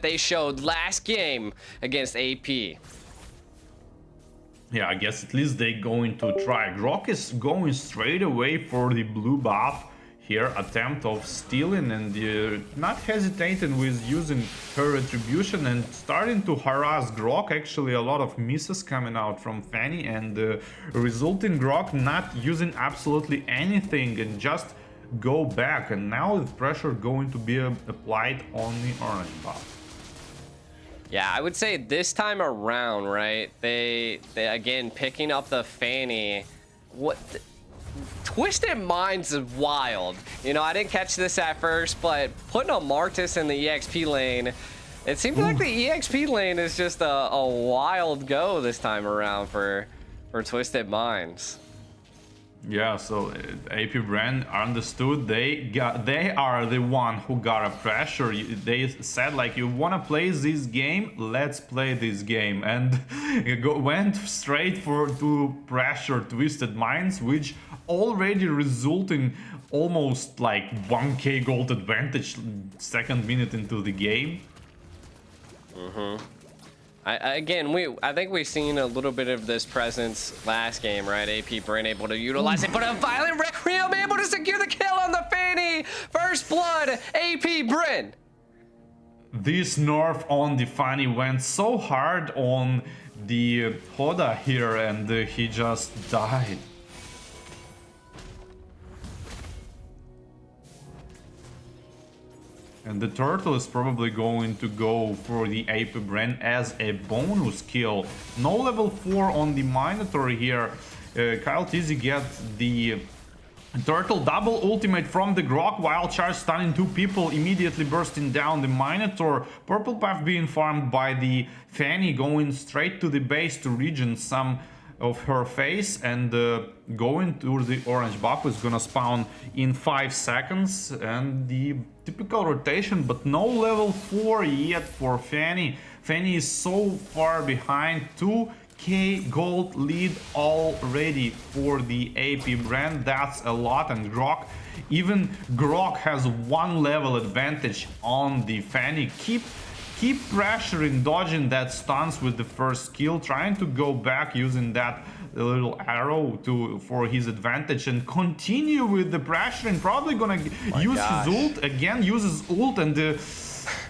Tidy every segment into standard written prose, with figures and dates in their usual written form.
they showed last game against AP. Yeah, I guess at least they going to try. Grok is going straight away for the blue buff here, attempt of stealing, and not hesitating with using her retribution and starting to harass Grok. Actually, a lot of misses coming out from Fanny, and resulting Grok not using absolutely anything and just go back. And now the pressure going to be applied on the orange buff. Yeah, I would say this time around, right? They again picking up the Fanny. Twisted Minds is wild. You know, I didn't catch this at first, but putting a Martis in the EXP lane, it seems like the EXP lane is just a wild go this time around for Twisted Minds. Yeah, so AP Bren understood they are the one who got a pressure. They said like, you want to play this game, let's play this game, and went straight to pressure Twisted Minds, which already resulting almost like 1k gold advantage second minute into the game. I think we've seen a little bit of this presence last game, right? AP Bren able to utilize it, but a Violent Requiem able to secure the kill on the Fanny. First blood, AP Bren. This nerf on the Fanny went so hard on the Hoda here, and he just died. And the turtle is probably going to go for the AP Bren as a bonus kill. No level 4 on the Minotaur here. Kyle Tizzy gets the turtle double ultimate from the Grok, wild charge stunning 2 people, immediately bursting down the Minotaur. Purple buff being farmed by the Fanny, going straight to the base to regen some of her face, and going to the orange buff is gonna spawn in 5 seconds, and the typical rotation, but no level 4 yet for Fanny. Fanny is so far behind, 2k gold lead already for the AP Bren. That's a lot, and even Grok has 1 level advantage on the Fanny. Keep pressuring, dodging that stuns with the first kill, trying to go back using that little arrow for his advantage, and continue with the pressure, and probably gonna use his ult again, uses ult, and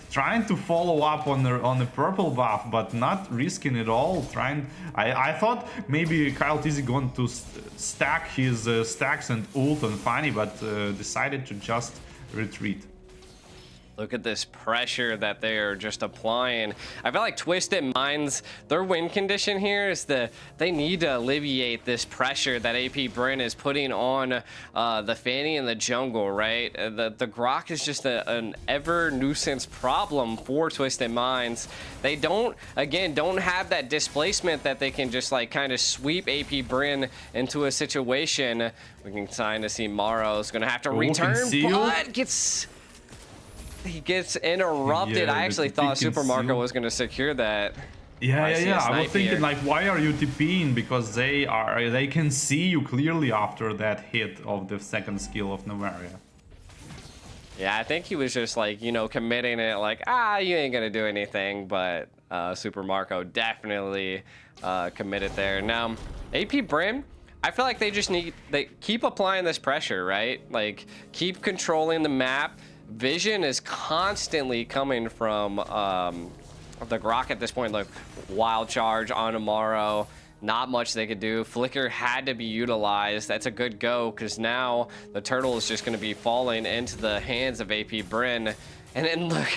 trying to follow up on the purple buff, but not risking it all. I thought maybe Kyle Tizzy going to stack his stacks and ult on Fanny, but decided to just retreat. Look at this pressure that they are just applying. I feel like Twisted Minds, their win condition here is they need to alleviate this pressure that AP Bren is putting on the Fanny in the jungle, right? The Grok is just an ever nuisance problem for Twisted Minds. They don't have that displacement that they can just like kind of sweep AP Bren into a situation. We can sign to see Morrow's gonna have to return, but he gets interrupted. Yeah, I actually thought Super Marco was going to secure that. Yeah. I was thinking like, why are you TPing? Because they can see you clearly after that hit of the second skill of Novaria. Yeah, I think he was just like, you know, committing it like, you ain't going to do anything. But Super Marco definitely committed there. Now, AP Bren, I feel like they keep applying this pressure, right? Like, keep controlling the map. Vision is constantly coming from the Grok at this point. Like, wild charge on Amaro, not much they could do. Flicker had to be utilized. That's a good go, because now the turtle is just going to be falling into the hands of AP Bren. And then look,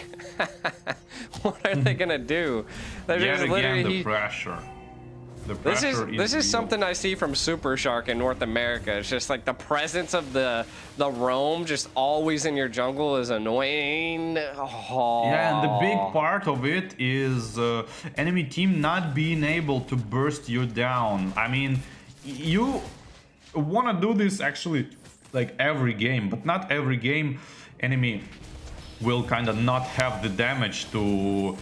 what are they going to do? They're just again, the pressure. This is something I see from Super Shark in North America. It's just like the presence of the roam just always in your jungle is annoying. Oh. Yeah, and the big part of it is enemy team not being able to burst you down. I mean, you want to do this actually like every game, but not every game enemy will kind of not have the damage to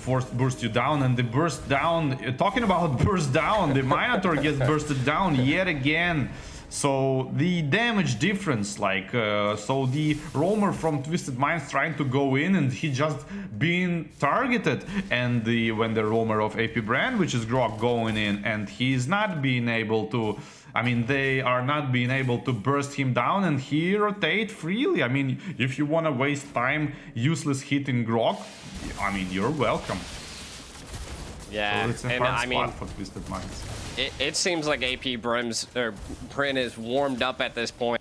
burst you down. And the burst down, talking about burst down, the Minotaur gets bursted down yet again So the damage difference, like, so the roamer from Twisted Minds trying to go in and he just being targeted, and when the roamer of AP Bren, which is Grok, going in and he's not being able to, I mean, they are not being able to burst him down and he rotate freely. I mean, if you want to waste time useless hitting Grok, I mean, you're welcome. Yeah, so it's a and hard I mean, spot for Twisted Minds. It seems like AP Bren is warmed up at this point.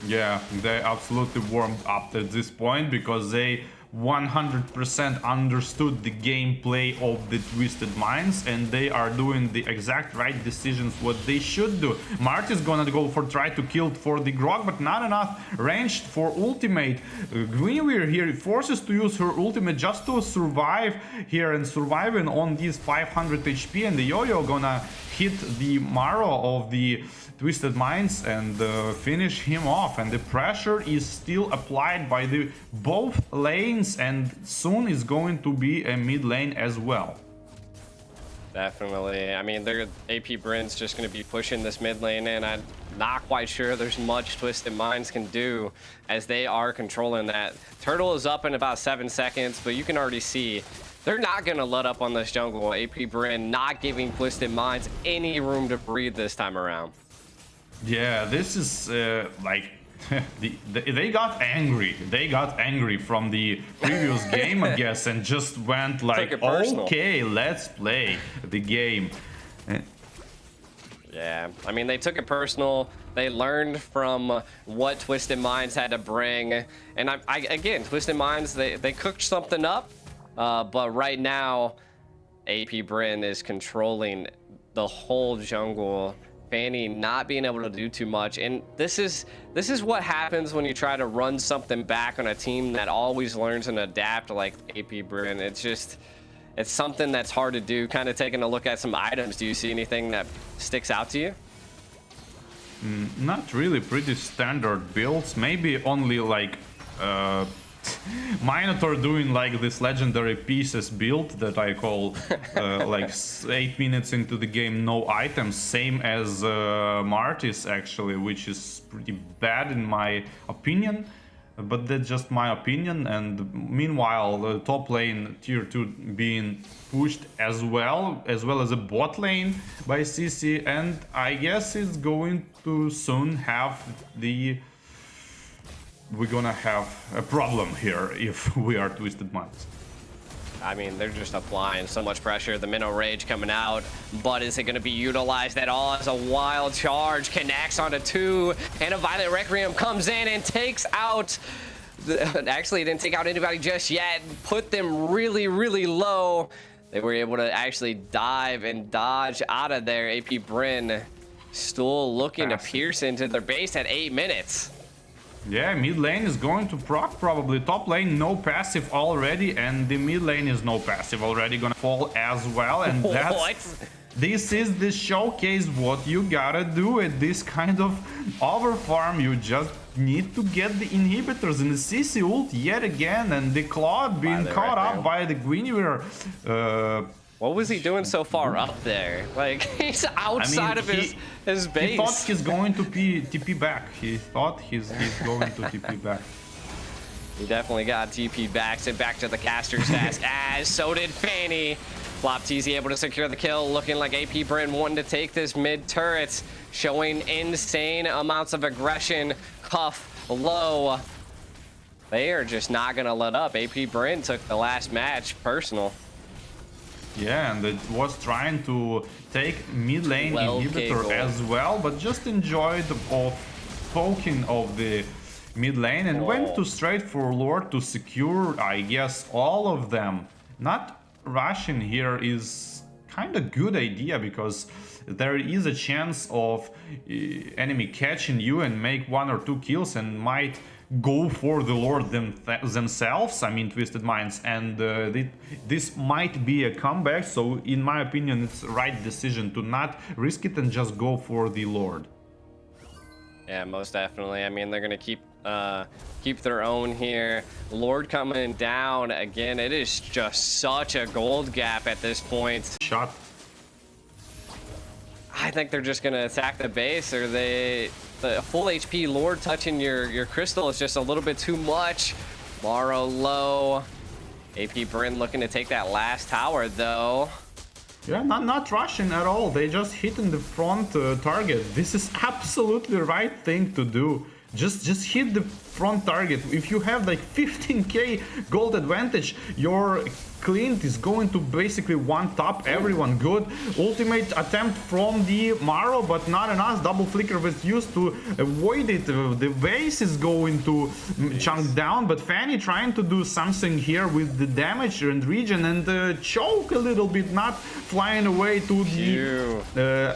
Yeah, they absolutely warmed up at this point because they 100% understood the gameplay of the Twisted Minds, and they are doing the exact right decisions what they should do. Marty's gonna go for try to kill for the Grog, but not enough range for ultimate. Guinevere here forces to use her ultimate just to survive here, and surviving on these 500 HP, and the Yo-Yo gonna hit the marrow of the Twisted Minds and finish him off, and the pressure is still applied by the both lanes, and soon is going to be a mid lane as well. Definitely. I mean, AP Bren's just going to be pushing this mid lane, and I'm not quite sure there's much Twisted Minds can do as they are controlling that. Turtle is up in about 7 seconds, but you can already see they're not going to let up on this jungle. AP Bren not giving Twisted Minds any room to breathe this time around. Yeah, this is like they got angry. They got angry from the previous game, I guess, and just went like, okay, let's play the game. Yeah, I mean, they took it personal. They learned from what Twisted Minds had to bring, and again, Twisted Minds, they cooked something up, but right now, AP Bren is controlling the whole jungle. Fanny not being able to do too much, and this is what happens when you try to run something back on a team that always learns and adapt like AP Bren. It's something that's hard to do. Kind of taking a look at some items, do you see anything that sticks out to you? Not really. Pretty standard builds, maybe only like Minotaur doing like this legendary pieces build that I call like 8 minutes into the game, no items, same as Marty's actually, which is pretty bad in my opinion, but that's just my opinion. And meanwhile, the top lane tier 2 being pushed as well as a bot lane by CC, and I guess it's going to soon have we're gonna have a problem here if we are Twisted Minds. I mean, they're just applying so much pressure. The Minnow Rage coming out, but is it going to be utilized at all as a wild charge? Connects onto 2, and a Violent Requiem comes in and takes out... Actually, it didn't take out anybody just yet. Put them really, really low. They were able to actually dive and dodge out of there. AP Bren still looking to pierce into their base at 8 minutes. Yeah, mid lane is going to proc probably. Top lane no passive already, and the mid lane is no passive already gonna fall as well. And that's this is the showcase what you gotta do at this kind of overfarm. You just need to get the inhibitors in the CC ult yet again, and the Claude being caught up by the Guinevere. What was he doing so far up there? Like, he's outside of his base. He thought he's going to TP back. He thought he's going to TP back. He definitely got TP back, sent back to the caster's desk, as so did Fanny. Flop TZ able to secure the kill, looking like AP Bren wanting to take this mid turret, showing insane amounts of aggression. Cuff low. They are just not going to let up. AP Bren took the last match personal. Yeah, and it was trying to take mid lane inhibitor as well, but just enjoyed of poking of the mid lane and went to straight for Lord to secure, I guess, all of them. Not rushing here is kind of good idea, because there is a chance of enemy catching you and make 1 or 2 kills and might go for the Lord themselves, I mean Twisted Minds, and this might be a comeback. So in my opinion, it's the right decision to not risk it and just go for the Lord. Yeah, most definitely. I mean, they're gonna keep their own here. Lord coming down again. It is just such a gold gap at this point. Shot. I think they're just gonna attack the base, or the full HP Lord touching your crystal is just a little bit too much. Morrow low. AP Bren looking to take that last tower though. Yeah, not rushing at all. They just hit in the front target. This is absolutely the right thing to do. Just hit the front target. If you have like 15k gold advantage, your Clint is going to basically one-top everyone. Good ultimate attempt from the Marrow, but not enough. Double flicker was used to avoid it. The base is going to chunk down, but Fanny trying to do something here with the damage and region and choke a little bit, not flying away to the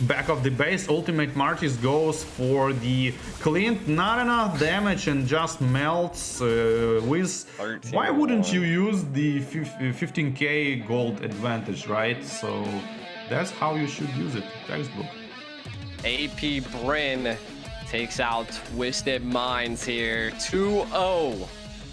back of the base. Ultimate Martis goes for the Clint, not enough damage and just melts with. Why wouldn't you use the 15k gold advantage, right? So that's how you should use it. Textbook. AP Bren takes out Twisted Minds here, 2-0.